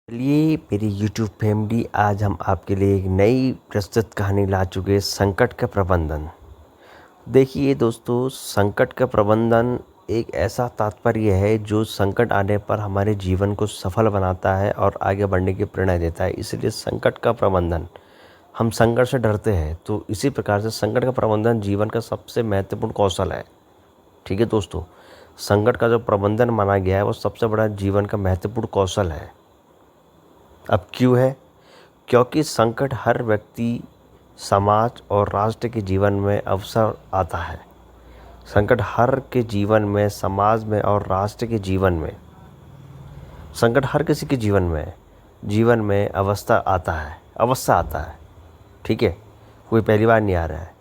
चलिए मेरी YouTube family, आज हम आपके लिए एक नई प्रस्तुत कहानी ला चुके हैं, संकट का प्रबंधन। देखिए दोस्तों, संकट का प्रबंधन एक ऐसा तात्पर्य है जो संकट आने पर हमारे जीवन को सफल बनाता है और आगे बढ़ने की प्रेरणा देता है। इसलिए संकट का प्रबंधन, हम संकट से डरते हैं तो इसी प्रकार से संकट का प्रबंधन जीवन का सबसे महत्वपूर्ण कौशल है। ठीक है दोस्तों, संकट का जो प्रबंधन माना गया है वो सबसे बड़ा जीवन का महत्वपूर्ण कौशल है। अब क्यों है? क्योंकि संकट हर व्यक्ति, समाज और राष्ट्र के जीवन में अवसर आता है। संकट हर के जीवन में, समाज में और राष्ट्र के जीवन में, संकट हर किसी के जीवन में अवश्य आता है। ठीक है, कोई पहली बार नहीं आ रहा है।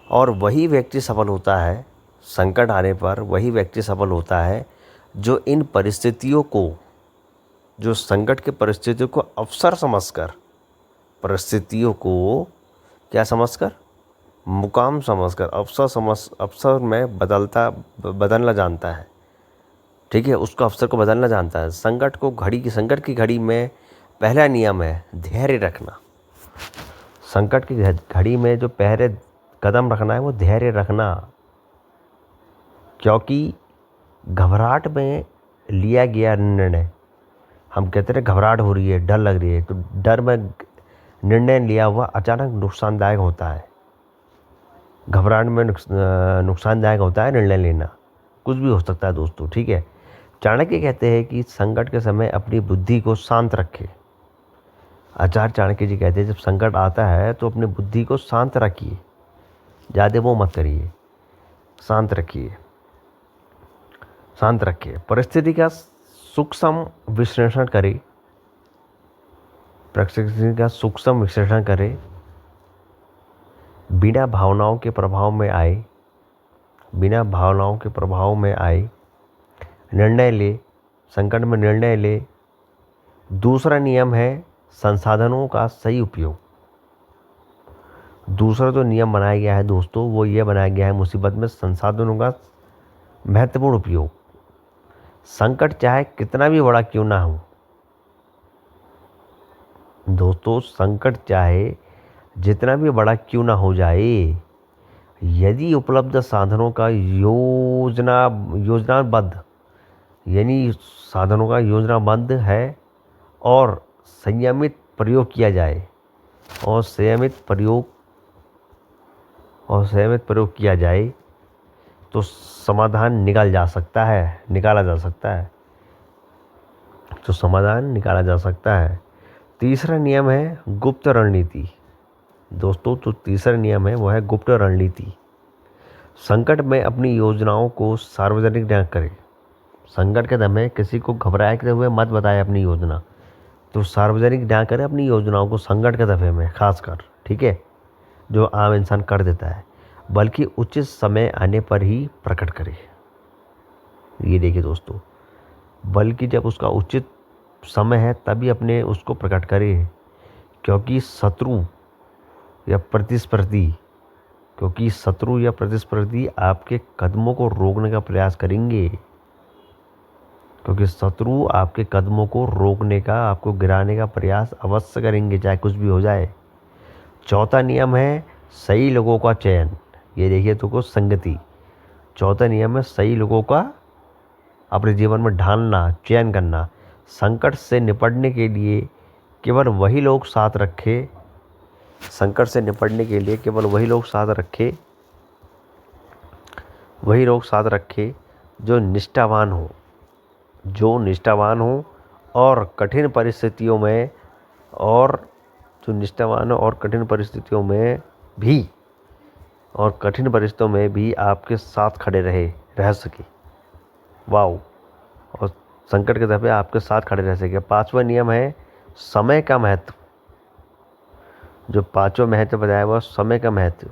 और वही व्यक्ति सफल होता है, संकट आने पर वही व्यक्ति सफल होता है जो इन परिस्थितियों को, जो संकट की परिस्थितियों को अवसर समझकर, परिस्थितियों को क्या समझकर, मुकाम समझकर, अवसर में बदलना जानता है। ठीक है, उसको अवसर को बदलना जानता है। संकट की घड़ी में पहला नियम है धैर्य रखना। संकट की घड़ी में जो पहले कदम रखना है वो धैर्य रखना, क्योंकि घबराहट में लिया गया निर्णय, हम कहते हैं घबराहट हो रही है, डर लग रही है, तो डर में निर्णय लिया हुआ अचानक नुकसानदायक होता है। घबराहट में नुकसानदायक होता है निर्णय लेना, कुछ भी हो सकता है दोस्तों। ठीक है, चाणक्य कहते हैं कि संकट के समय अपनी बुद्धि को शांत रखें। आचार्य चाणक्य जी कहते हैं जब संकट आता है तो अपनी बुद्धि को शांत रखिए, ज़्यादा वो मत करिए, शांत रखिए। परिस्थिति का सूक्ष्म विश्लेषण करें, बिना भावनाओं के प्रभाव में आए निर्णय ले, संकट में निर्णय ले। दूसरा नियम है संसाधनों का सही उपयोग। दूसरा जो नियम बनाया गया है दोस्तों, वो ये बनाया गया है मुसीबत में संसाधनों का महत्वपूर्ण उपयोग। संकट चाहे कितना भी बड़ा क्यों ना हो दोस्तों, संकट चाहे जितना भी बड़ा क्यों ना हो जाए, यदि उपलब्ध साधनों का योजनाबद्ध है और संयमित प्रयोग किया जाए, तो समाधान निकाला जा सकता है। तीसरा नियम है गुप्त रणनीति। दोस्तों, जो तीसरा नियम है वो है गुप्त रणनीति। संकट में अपनी योजनाओं को सार्वजनिक न करें। संकट के समय किसी को घबराते हुए मत बताएं अपनी योजना, तो सार्वजनिक ना करें अपनी योजनाओं को संकट के दफे में खासकर। ठीक है, जो आम इंसान कर देता है, बल्कि उचित समय आने पर ही प्रकट करे। ये देखिए दोस्तों, बल्कि जब उसका उचित समय है तभी अपने उसको प्रकट करे, क्योंकि शत्रु या प्रतिस्पर्धी आपके कदमों को रोकने का प्रयास करेंगे, आपको गिराने का प्रयास अवश्य करेंगे, चाहे कुछ भी हो जाए। चौथा नियम है सही लोगों का चयन। ये देखिए तो को संगति। चौथा नियम है सही लोगों का अपने जीवन में ढालना, चयन करना। संकट से निपटने के लिए केवल वही लोग साथ रखे जो निष्ठावान हो और कठिन परिस्थितियों में भी आपके साथ खड़े रह सके। वाओ, और संकट के दफे आपके साथ खड़े रह सके। पांचवा नियम है समय का महत्व। जो पांचवा महत्व बताया वह समय का महत्व।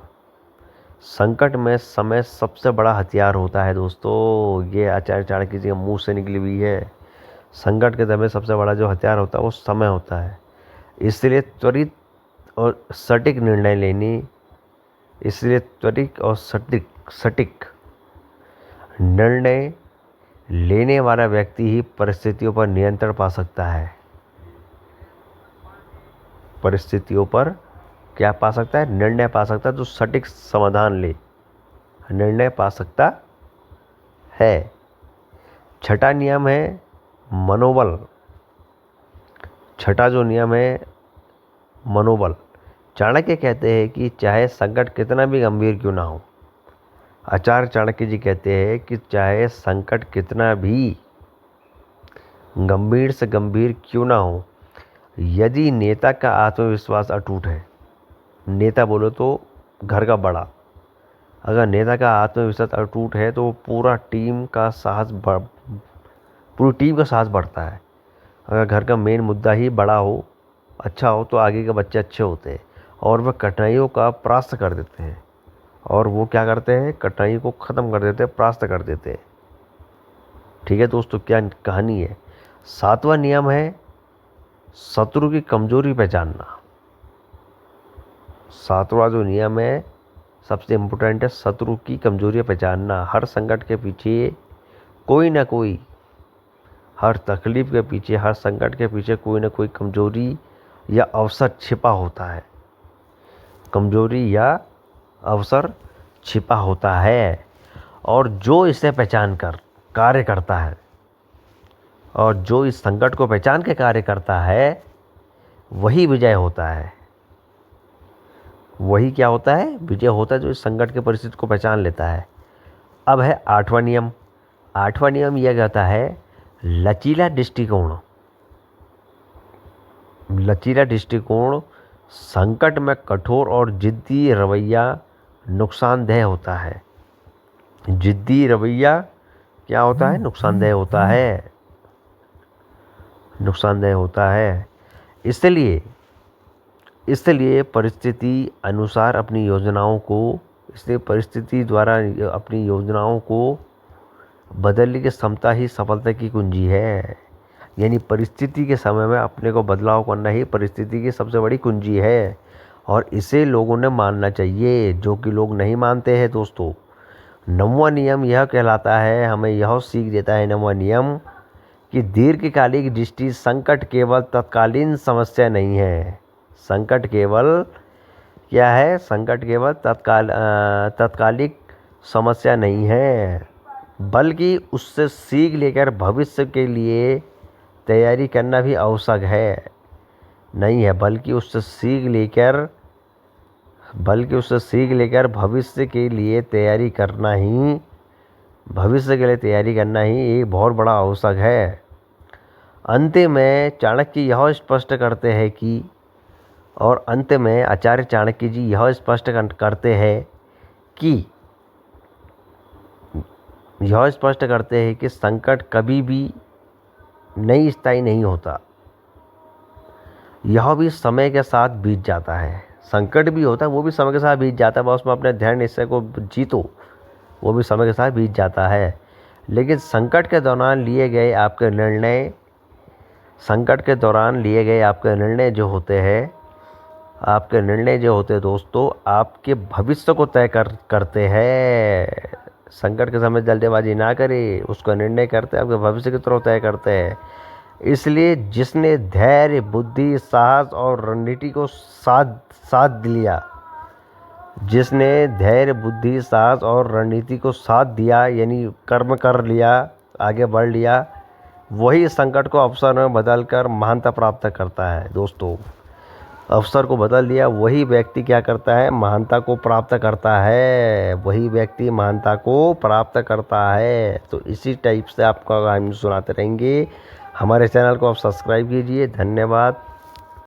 संकट में समय सबसे बड़ा हथियार होता है दोस्तों, ये आचार्य चाणक्य जी के मुंह से निकली हुई है। संकट के समय सबसे बड़ा जो हथियार होता है वो समय होता है। इसलिए त्वरित और सटीक निर्णय लेने वाला व्यक्ति ही परिस्थितियों पर नियंत्रण पा सकता है। परिस्थितियों पर क्या पा सकता है, निर्णय पा सकता है, जो सटीक समाधान ले निर्णय पा सकता है। छठा नियम है मनोबल। छठा जो नियम है मनोबल। चाणक्य कहते हैं कि चाहे संकट कितना भी गंभीर क्यों ना हो, आचार्य चाणक्य जी कहते हैं कि चाहे संकट कितना भी गंभीर से गंभीर क्यों ना हो, यदि नेता का आत्मविश्वास अटूट है, नेता बोलो तो घर का बड़ा, अगर नेता का आत्मविश्वास अटूट है तो पूरी टीम का साहस बढ़ता है। अगर घर का मेन मुद्दा ही बड़ा हो, अच्छा हो, तो आगे के बच्चे अच्छे होते हैं और वह कठिनाइयों का परास्त कर देते हैं। और वो क्या करते हैं, कठिनाई को ख़त्म कर देते हैं, परास्त कर देते हैं। ठीक है दोस्तों, क्या कहानी है। सातवां नियम है शत्रु की कमजोरी पहचानना। सातवां जो नियम है सबसे इम्पोर्टेंट है शत्रु की कमजोरियाँ पहचानना। हर संकट के पीछे कोई ना कोई, हर तकलीफ के पीछे, हर संकट के पीछे कोई ना कोई कमजोरी या अवसर छिपा होता है। कमजोरी या अवसर छिपा होता है और जो इसे पहचान कर कार्य करता है, और जो इस संकट को पहचान के कार्य करता है, वही विजय होता है। वही क्या होता है, विजय होता है, जो इस संकट के परिस्थिति को पहचान लेता है। अब है आठवां नियम। आठवां नियम यह कहता है लचीला दृष्टिकोण। लचीला दृष्टिकोण संकट में कठोर और जिद्दी रवैया नुकसानदेह होता है। जिद्दी रवैया क्या होता है, नुकसानदेह होता है, नुकसानदेह होता है। इसलिए परिस्थिति अनुसार अपनी योजनाओं को, इसलिए परिस्थिति द्वारा अपनी योजनाओं को बदलने की क्षमता ही सफलता की कुंजी है। यानी परिस्थिति के समय में अपने को बदलाव करना ही परिस्थिति की सबसे बड़ी कुंजी है और इसे लोगों ने मानना चाहिए, जो कि लोग नहीं मानते हैं दोस्तों। नौवां नियम यह कहलाता है, हमें यह सीख देता है नौवां नियम कि दीर्घकालिक दृष्टि संकट केवल तत्कालीन समस्या नहीं है। संकट केवल क्या है, संकट केवल तत्कालिक समस्या नहीं है, बल्कि उससे सीख लेकर भविष्य के लिए तैयारी करना भी आवश्यक है। नहीं है, बल्कि उससे सीख लेकर भविष्य के लिए तैयारी करना ही, भविष्य के लिए तैयारी करना ही एक बहुत बड़ा आवश्यक है। अंत में चाणक्य यह स्पष्ट करते हैं कि, और अंत में आचार्य चाणक्य जी यह स्पष्ट करते हैं कि संकट कभी भी स्थायी नहीं होता। यह भी समय के साथ बीत जाता है। संकट भी होता है, वो भी समय के साथ बीत जाता है, बस उसमें अपने ध्यान निश्चय को जीतो, वो भी समय के साथ बीत जाता है। लेकिन संकट के दौरान लिए गए आपके निर्णय जो होते हैं, दोस्तों, आपके भविष्य को तय करते हैं। संकट के समय जल्दबाजी ना करें, उसका निर्णय करते हैं, आपके भविष्य की तरफ तय करते हैं। इसलिए जिसने धैर्य, बुद्धि, साहस और रणनीति को साथ दिया, जिसने धैर्य, बुद्धि, साहस और रणनीति को साथ दिया, यानी कर्म कर लिया, आगे बढ़ लिया, वही संकट को अवसर में बदलकर महानता प्राप्त करता है। दोस्तों, अवसर को बदल दिया, वही व्यक्ति क्या करता है, महानता को प्राप्त करता है। वही व्यक्ति महानता को प्राप्त करता है। तो इसी टाइप से आपको हम सुनाते रहेंगे। हमारे चैनल को आप सब्सक्राइब कीजिए। धन्यवाद।